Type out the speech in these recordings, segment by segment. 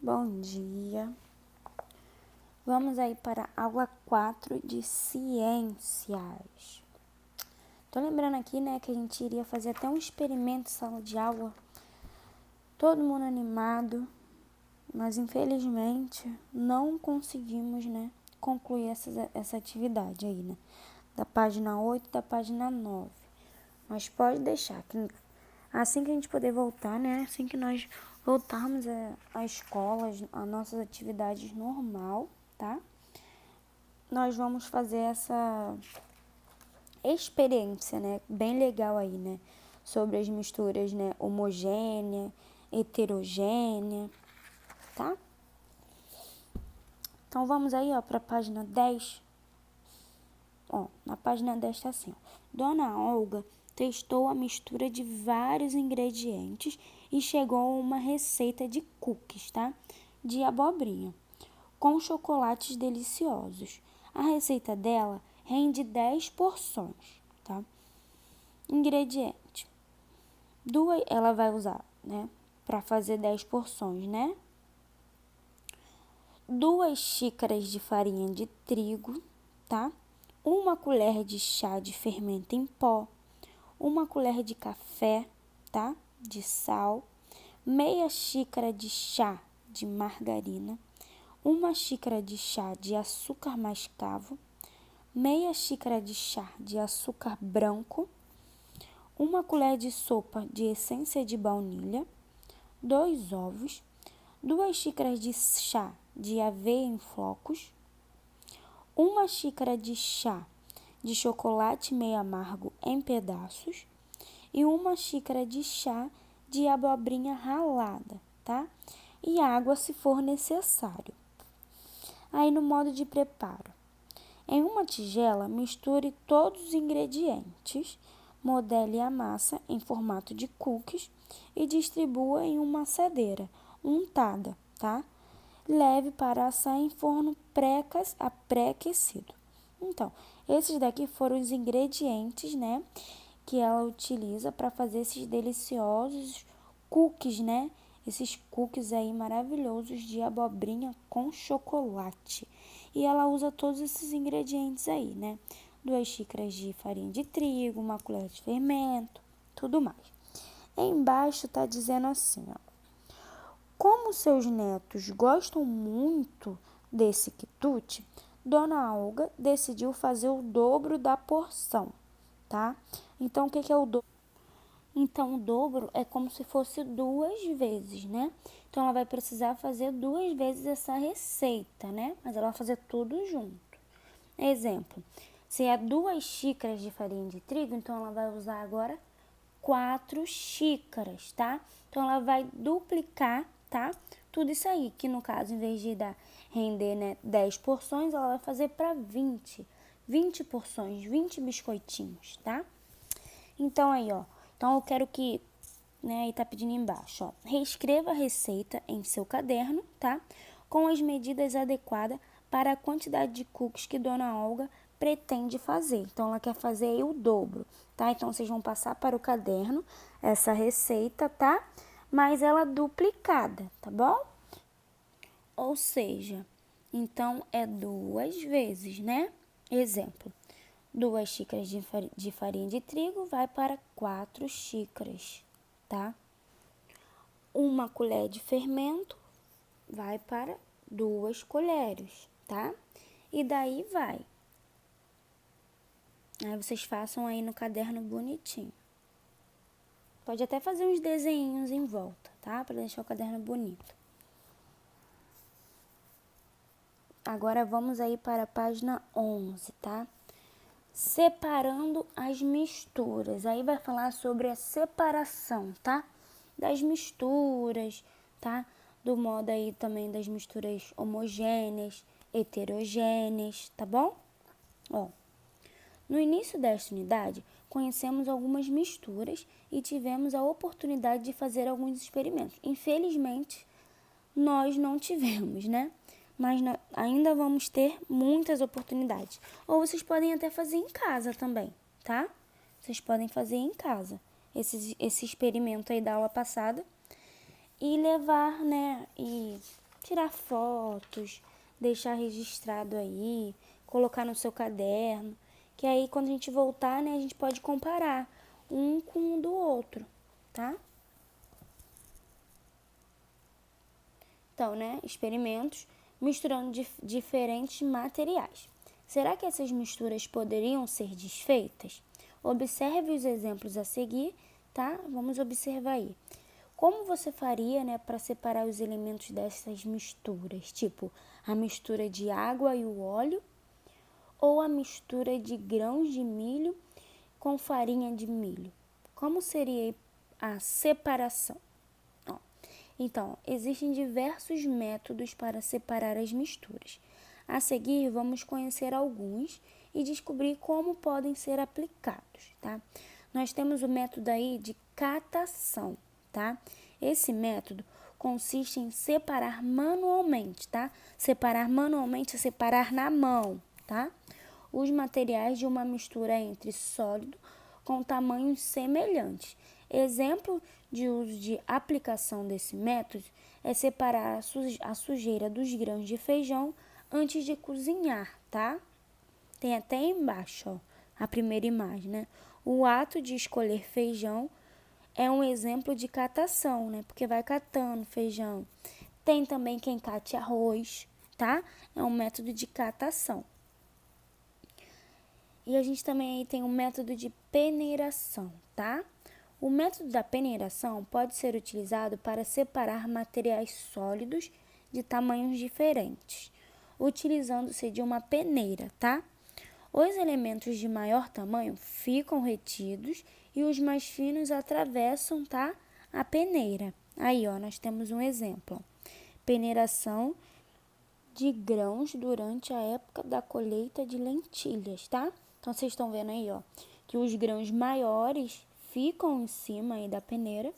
Bom dia. Vamos aí para a aula 4 de ciências. Tô lembrando aqui, né, que a gente iria fazer até um experimento em sala de aula. Todo mundo animado, mas infelizmente não conseguimos, né, concluir essa atividade aí, né, da página 8 e da página 9. Mas pode deixar que assim que a gente poder voltar, né, assim que nós voltarmos à escola, às nossas atividades normal, tá? Nós vamos fazer essa experiência, né, bem legal aí, né, sobre as misturas, né, homogênea, heterogênea, tá? Então vamos aí, ó, para a página 10. Ó, na página 10 tá assim, ó. Dona Olga testou a mistura de vários ingredientes e chegou a uma receita de cookies, tá? De abobrinha, com chocolates deliciosos. A receita dela rende 10 porções, tá? Ingrediente. Ela vai usar, né, para fazer 10 porções, né? 2 xícaras de farinha de trigo, tá? 1 colher de chá de fermento em pó, 1 colher de café, tá? De sal, meia xícara de chá de margarina, 1 xícara de chá de açúcar mascavo, meia xícara de chá de açúcar branco, 1 colher de sopa de essência de baunilha, 2 ovos, 2 xícaras de chá de aveia em flocos, 1 xícara de chá de chocolate meio amargo em pedaços e 1 xícara de chá de abobrinha ralada, tá? E água se for necessário. Aí no modo de preparo. Em uma tigela, misture todos os ingredientes, modele a massa em formato de cookies e distribua em uma assadeira untada, tá? Leve para assar em forno pré-aquecido. Então, esses daqui foram os ingredientes, né, que ela utiliza para fazer esses deliciosos cookies, né? Esses cookies aí maravilhosos de abobrinha com chocolate. E ela usa todos esses ingredientes aí, né? 2 xícaras de farinha de trigo, 1 colher de fermento, tudo mais. Embaixo tá dizendo assim, ó. Como seus netos gostam muito desse quitute, Dona Olga decidiu fazer o dobro da porção, tá? Então, o que é o dobro? Então, o dobro é como se fosse 2 vezes, né? Então, ela vai precisar fazer 2 vezes essa receita, né? Mas ela vai fazer tudo junto. Exemplo, se é 2 xícaras de farinha de trigo, então ela vai usar agora 4 xícaras, tá? Então, ela vai duplicar, tá? Tudo isso aí, que no caso, em vez de render, né, 10 porções, ela vai fazer para 20 porções, 20 biscoitinhos, tá? Então, aí, ó. Então, eu quero que, né, aí tá pedindo embaixo, ó. Reescreva a receita em seu caderno, tá? Com as medidas adequadas para a quantidade de cookies que Dona Olga pretende fazer. Então, ela quer fazer aí o dobro, tá? Então, vocês vão passar para o caderno essa receita, tá? Mas ela duplicada, tá bom? Ou seja, então é 2 vezes, né? Exemplo, 2 xícaras de farinha de trigo vai para 4 xícaras, tá? 1 colher de fermento vai para 2 colheres, tá? E daí vai. Aí vocês façam aí no caderno bonitinho. Pode até fazer uns desenhinhos em volta, tá? Para deixar o caderno bonito. Agora vamos aí para a página 11, tá? Separando as misturas. Aí vai falar sobre a separação, tá? Das misturas, tá? Do modo aí também das misturas homogêneas, heterogêneas, tá bom? Ó, no início desta unidade, conhecemos algumas misturas e tivemos a oportunidade de fazer alguns experimentos. Infelizmente, nós não tivemos, né? Mas ainda vamos ter muitas oportunidades. Ou vocês podem até fazer em casa também, tá? Vocês podem fazer em casa esse experimento aí da aula passada e levar, né? E tirar fotos, deixar registrado aí, colocar no seu caderno, que aí quando a gente voltar, né, a gente pode comparar um com o do outro, tá? Então, né, experimentos misturando diferentes materiais. Será que essas misturas poderiam ser desfeitas? Observe os exemplos a seguir, tá? Vamos observar aí. Como você faria, né, para separar os elementos dessas misturas? Tipo, a mistura de água e o óleo ou a mistura de grãos de milho com farinha de milho? Como seria a separação? Ó, então, existem diversos métodos para separar as misturas. A seguir, vamos conhecer alguns e descobrir como podem ser aplicados, tá? Nós temos o método aí de catação, tá? Esse método consiste em separar manualmente, tá? Separar manualmente é separar na mão, tá? Os materiais de uma mistura entre sólido com tamanhos semelhantes. Exemplo de uso de aplicação desse método é separar a sujeira dos grãos de feijão antes de cozinhar, tá? Tem até aí embaixo, ó, a primeira imagem, né? O ato de escolher feijão é um exemplo de catação, né? Porque vai catando feijão. Tem também quem cate arroz, tá? É um método de catação. E a gente também aí tem o método de peneiração, tá? O método da peneiração pode ser utilizado para separar materiais sólidos de tamanhos diferentes, utilizando-se de uma peneira, tá? Os elementos de maior tamanho ficam retidos e os mais finos atravessam, tá, a peneira. Aí, ó, nós temos um exemplo. Peneiração de grãos durante a época da colheita de lentilhas, tá? Então, vocês estão vendo aí, ó, que os grãos maiores ficam em cima aí da peneira,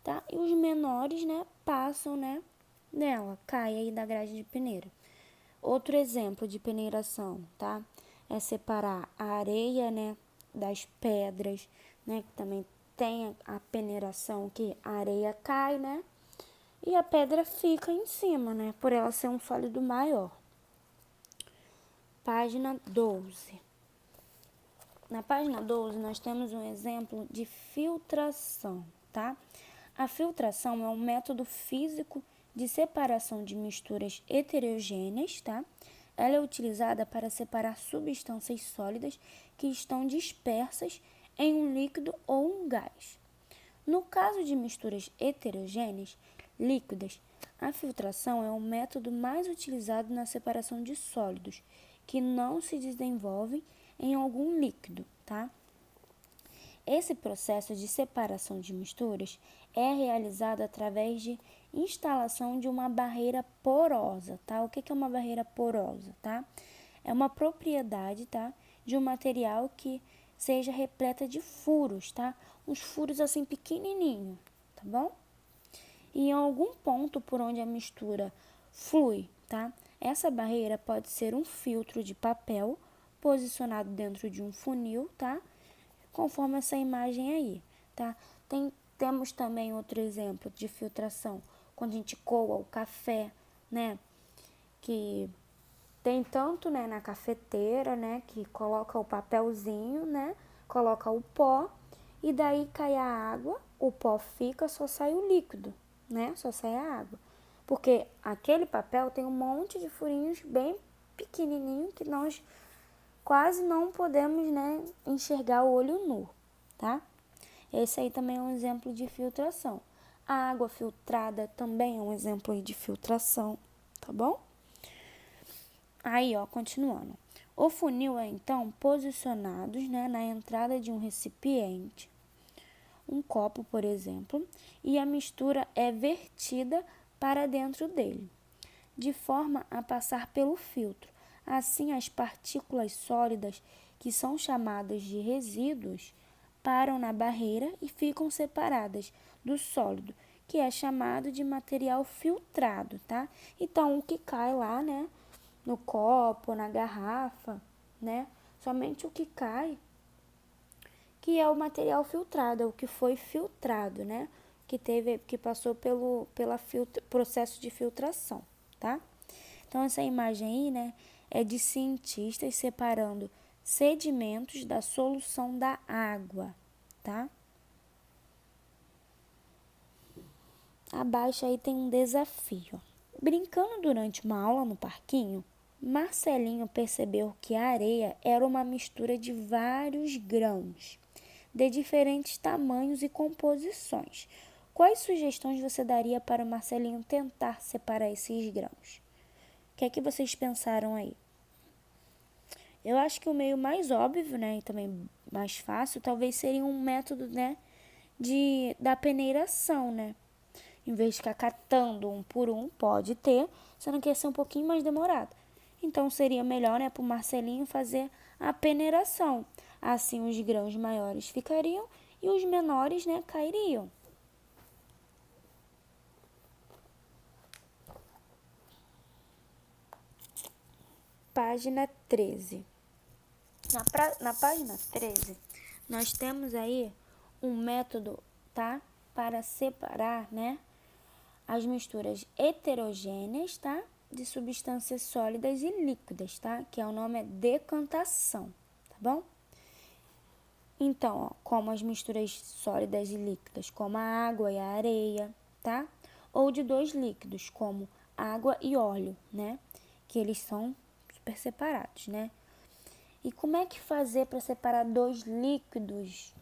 tá? E os menores, né, passam, né, nela, caem aí da grade de peneira. Outro exemplo de peneiração, tá? É separar a areia, né, das pedras, né, que também tem a peneiração que a areia cai, né, e a pedra fica em cima, né, por ela ser um sólido maior. Página 12. Na página 12, nós temos um exemplo de filtração, tá? A filtração é um método físico de separação de misturas heterogêneas, tá? Ela é utilizada para separar substâncias sólidas que estão dispersas em um líquido ou um gás. No caso de misturas heterogêneas, líquidas, a filtração é o método mais utilizado na separação de sólidos que não se desenvolvem em algum líquido, tá? Esse processo de separação de misturas é realizado através de instalação de uma barreira porosa, tá? O que é uma barreira porosa, tá? É uma propriedade, tá, de um material que seja repleta de furos, tá? Uns furos assim pequenininho, tá bom? E em algum ponto por onde a mistura flui, tá? Essa barreira pode ser um filtro de papel posicionado dentro de um funil, tá? Conforme essa imagem aí, tá? Temos também outro exemplo de filtração, quando a gente coa o café, né? Que tem tanto, né, na cafeteira, né, que coloca o papelzinho, né? Coloca o pó e daí cai a água, o pó fica, só sai o líquido, né? Só sai a água. Porque aquele papel tem um monte de furinhos bem pequenininho que nós quase não podemos, né, enxergar o olho nu, tá? Esse aí também é um exemplo de filtração. A água filtrada também é um exemplo de filtração, tá bom? Aí, ó, continuando. O funil é, então, posicionado, né, na entrada de um recipiente, um copo, por exemplo, e a mistura é vertida para dentro dele, de forma a passar pelo filtro. Assim, as partículas sólidas, que são chamadas de resíduos, param na barreira e ficam separadas do sólido, que é chamado de material filtrado, tá? Então, o que cai lá, né, no copo, na garrafa, né, somente o que cai, que é o material filtrado, é o que foi filtrado, né, que passou pelo processo de filtração, tá? Então, essa imagem aí, né, é de cientistas separando sedimentos da solução da água, tá? Abaixo aí tem um desafio. Brincando durante uma aula no parquinho, Marcelinho percebeu que a areia era uma mistura de vários grãos, de diferentes tamanhos e composições. Quais sugestões você daria para o Marcelinho tentar separar esses grãos? O que é que vocês pensaram aí? Eu acho que o meio mais óbvio, né, e também mais fácil, talvez seria um método, né, da peneiração, né? Em vez de ficar catando um por um, pode ter, sendo que ia ser um pouquinho mais demorado. Então, seria melhor, né, para o Marcelinho fazer a peneiração. Assim, os grãos maiores ficariam e os menores, né, cairiam. Página 13. Na página 13, nós temos aí um método, tá, para separar, né, as misturas heterogêneas, tá, de substâncias sólidas e líquidas, tá, que o nome é decantação, tá bom? Então, ó, como as misturas sólidas e líquidas, como a água e a areia, tá? Ou de dois líquidos, como água e óleo, né? Que eles são super separados, né? E como é que fazer para separar dois líquidos?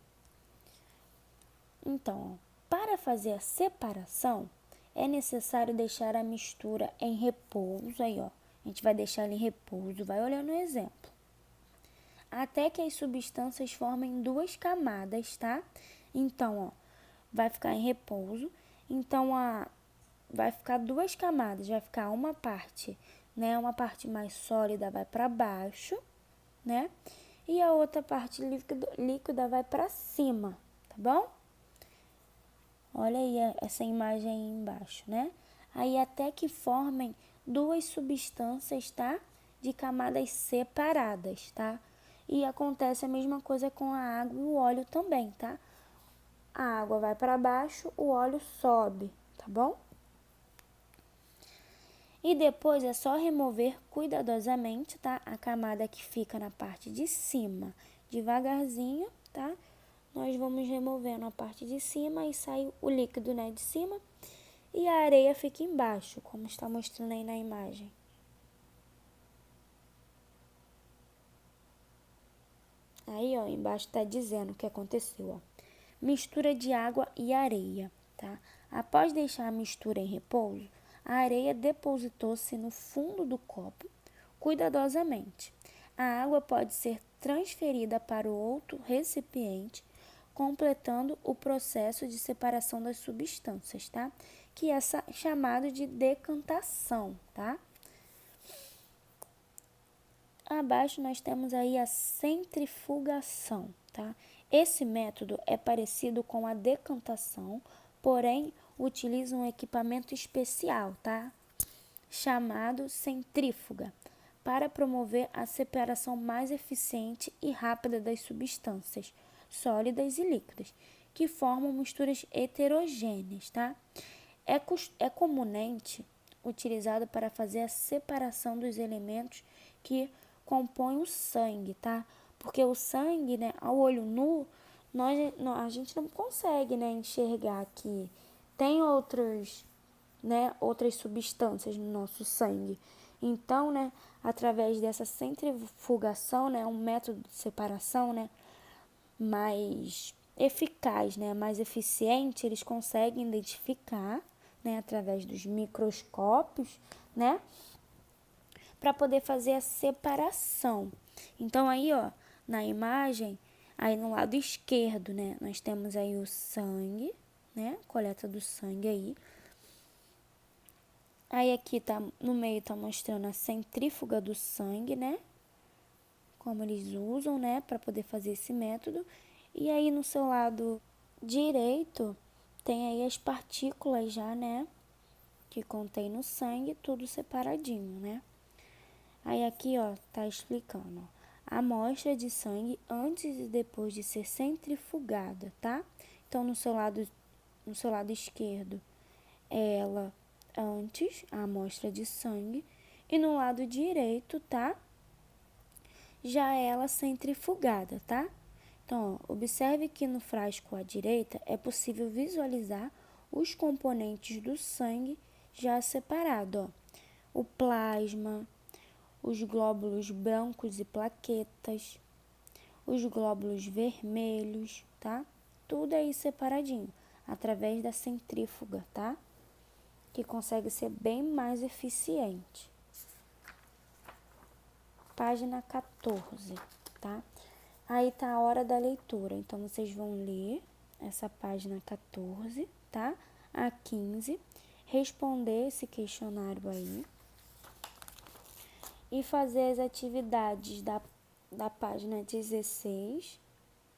Então, ó, para fazer a separação, é necessário deixar a mistura em repouso. Aí, ó, a gente vai deixar ela em repouso, vai olhando o exemplo. Até que as substâncias formem duas camadas, tá? Então, ó, vai ficar em repouso. Então, vai ficar duas camadas, vai ficar uma parte, né? Uma parte mais sólida vai para baixo, né? E a outra parte líquida vai para cima, tá bom? Olha aí essa imagem aí embaixo, né? Aí até que formem duas substâncias, tá? De camadas separadas, tá? E acontece a mesma coisa com a água e o óleo também, tá? A água vai para baixo, o óleo sobe, tá bom? E depois é só remover cuidadosamente, tá? A camada que fica na parte de cima. Devagarzinho, tá? Nós vamos removendo a parte de cima e sai o líquido, né, de cima. E a areia fica embaixo, como está mostrando aí na imagem. Aí, ó, embaixo está dizendo o que aconteceu, ó. Mistura de água e areia, tá? Após deixar a mistura em repouso, a areia depositou-se no fundo do copo cuidadosamente. A água pode ser transferida para o outro recipiente, completando o processo de separação das substâncias, tá? Que é chamado de decantação, tá? Abaixo nós temos aí a centrifugação, tá? Esse método é parecido com a decantação, porém utiliza um equipamento especial, tá? Chamado centrífuga, para promover a separação mais eficiente e rápida das substâncias sólidas e líquidas, que formam misturas heterogêneas, tá? É comumente utilizado para fazer a separação dos elementos que compõem o sangue, tá? Porque o sangue, né, ao olho nu, a gente não consegue, né, enxergar que tem outras substâncias no nosso sangue. Então, né, através dessa centrifugação, né, um método de separação, né, mais eficaz, né, mais eficiente, eles conseguem identificar, né, através dos microscópios, né, para poder fazer a separação. Então aí, ó, na imagem, aí no lado esquerdo, né, nós temos aí o sangue, né, coleta do sangue aí. Aí aqui tá no meio tá mostrando a centrífuga do sangue, né? Como eles usam, né, para poder fazer esse método. E aí no seu lado direito tem aí as partículas já, né, que contém no sangue, tudo separadinho, né? Aí aqui, ó, tá explicando, ó, a amostra de sangue antes e depois de ser centrifugada, tá? Então no seu lado esquerdo, ela antes a amostra de sangue e no lado direito, tá? Já ela centrifugada, tá? Então, ó, observe que no frasco à direita é possível visualizar os componentes do sangue já separado, ó. O plasma, os glóbulos brancos e plaquetas, os glóbulos vermelhos, tá? Tudo aí separadinho, através da centrífuga, tá? Que consegue ser bem mais eficiente. Página 14, tá? Aí tá a hora da leitura, então vocês vão ler essa página 14, tá? A 15, responder esse questionário aí e fazer as atividades da página 16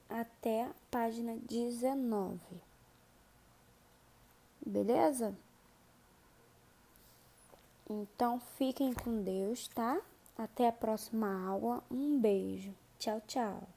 até a página 19. Beleza? Então, fiquem com Deus, tá? Até a próxima aula. Um beijo. Tchau, tchau.